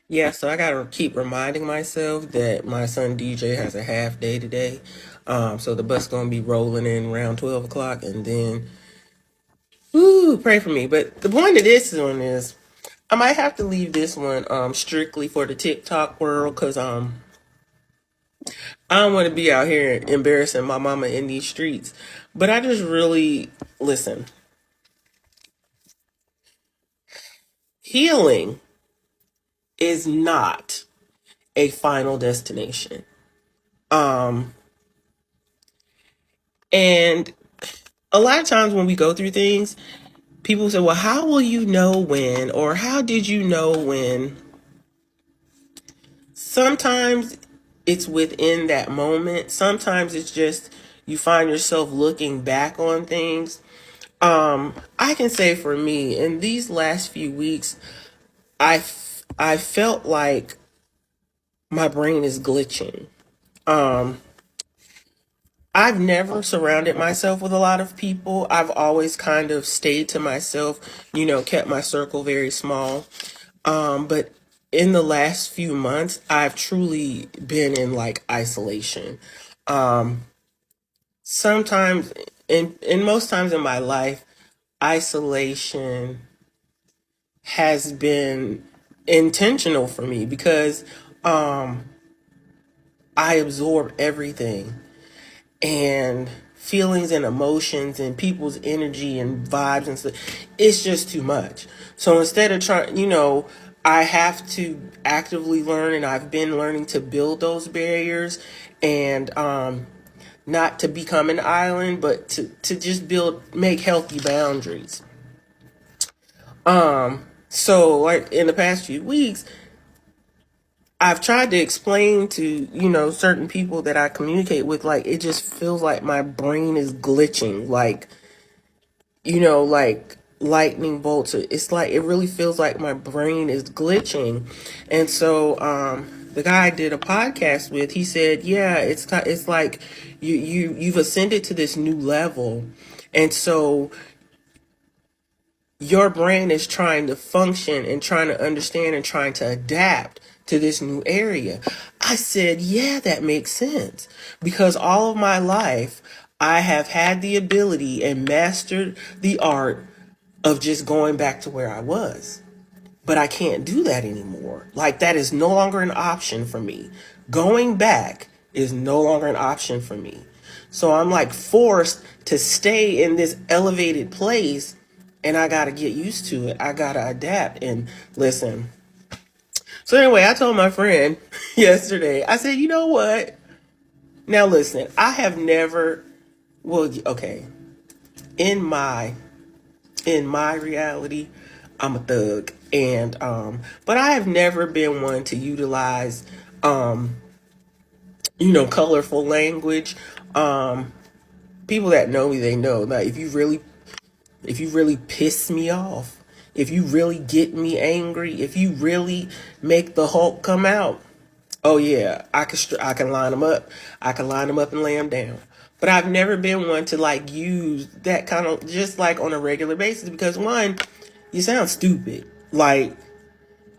Yeah, so I gotta keep reminding myself that my son DJ has a half day today. So the bus gonna be rolling in around 12 o'clock, and then, ooh, pray for me. But the point of this one is, I might have to leave this one strictly for the TikTok world, because I don't want to be out here embarrassing my mama in these streets. But I just really listen. Healing is not a final destination. Um, and a lot of times when we go through things, people say, well, how will you know when? Or how did you know when? Sometimes it's within that moment. Sometimes it's just you find yourself looking back on things. I can say for me, in these last few weeks, I felt like my brain is glitching. Um, I've never surrounded myself with a lot of people. I've always kind of stayed to myself, kept my circle very small. But in the last few months, I've truly been in like isolation. Um, Sometimes, and most times in my life, isolation has been intentional for me because um, I absorb everything, and feelings and emotions and people's energy and vibes and stuff. It's just too much. So instead of trying, I have to actively learn, and I've been learning to build those barriers, and not to become an island, but to just make healthy boundaries. So like in the past few weeks, I've tried to explain to, certain people that I communicate with, like, it just feels like my brain is glitching. Like, like lightning bolts. It's like, it really feels like my brain is glitching. And so, the guy I did a podcast with, he said, yeah, it's like you've ascended to this new level. And so your brain is trying to function and trying to understand and trying to adapt to this new area. I said, yeah, that makes sense. Because all of my life, I have had the ability and mastered the art of just going back to where I was. But I can't do that anymore. Like, that is no longer an option for me. Going back is no longer an option for me. So I'm like forced to stay in this elevated place, and I got to get used to it. I got to adapt and listen. So anyway, I told my friend yesterday, I said, you know what? Now listen, I have never, well, okay, in my reality, I'm a thug, and but I have never been one to utilize colorful language. Um People that know me, they know that if you really piss me off, if you really get me angry, if you really make the Hulk come out, oh yeah, I can line them up. I can line them up and lay them down. But I've never been one to like use that kind of just like on a regular basis, because one, you sound stupid. Like,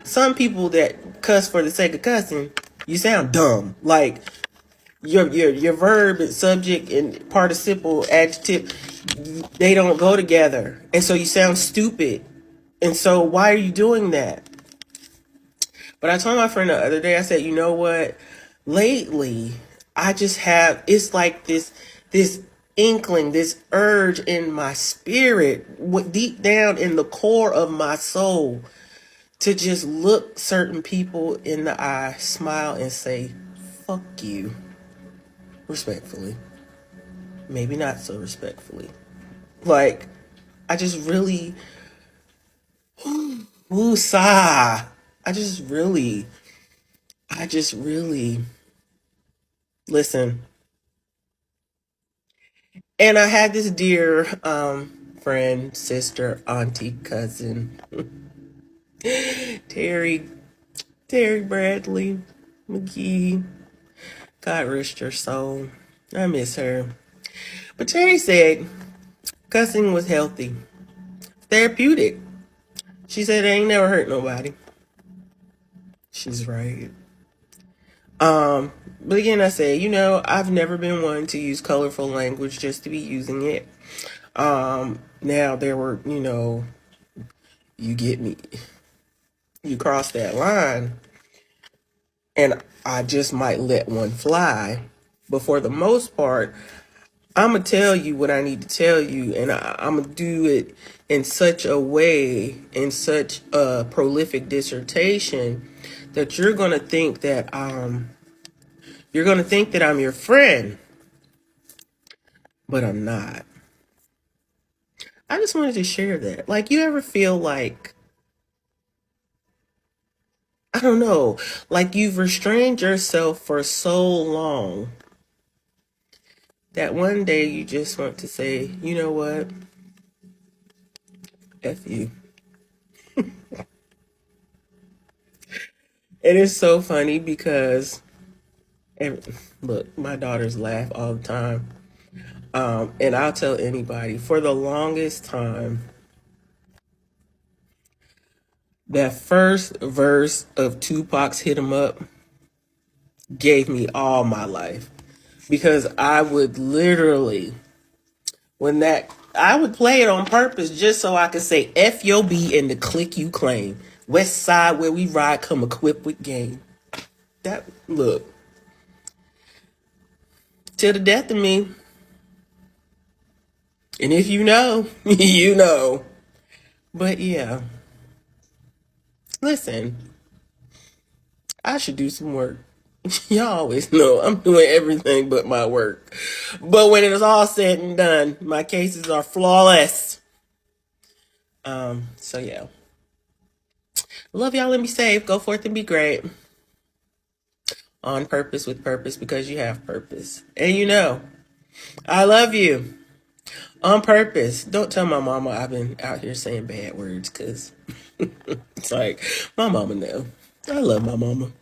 some people that cuss for the sake of cussing, you sound dumb. Like, your verb and subject and participle adjective, they don't go together, and so you sound stupid. And so why are you doing that? But I told my friend the other day, I said, you know what? Lately, I just have, it's like this inkling, this urge in my spirit, deep down in the core of my soul, to just look certain people in the eye, smile, and say, fuck you. Respectfully. Maybe not so respectfully. Like, I just really, woosah. I just really, I just really, listen. And I had this dear friend, sister, auntie, cousin, Terry, Terry Bradley McGee. God rest her soul. I miss her. But Terry said cussing was healthy, therapeutic. She said it ain't never hurt nobody. She's right. But again, I say, I've never been one to use colorful language just to be using it. Now there were, you get me, you cross that line, and I just might let one fly. But for the most part, I'm going to tell you what I need to tell you, and I'm going to do it in such a way, in such a prolific dissertation, that you're going to think that I'm your friend, but I'm not. I just wanted to share that. Like, you ever feel like, I don't know, like you've restrained yourself for so long that one day you just want to say, you know what? F you. It is so funny because, look, my daughters laugh all the time. And I'll tell anybody, for the longest time, that first verse of Tupac's Hit 'Em Up gave me all my life. Because I would literally, I would play it on purpose just so I could say F your B and the click you claim. West side where we ride come equipped with game. Look, till the death of me. And if you know, you know. But yeah, listen, I should do some work. Y'all always know I'm doing everything but my work. But when it is all said and done, my cases are flawless. So yeah. Love y'all and be safe. Go forth and be great. On purpose, with purpose, because you have purpose. And I love you. On purpose. Don't tell my mama I've been out here saying bad words, because it's like, my mama know. I love my mama.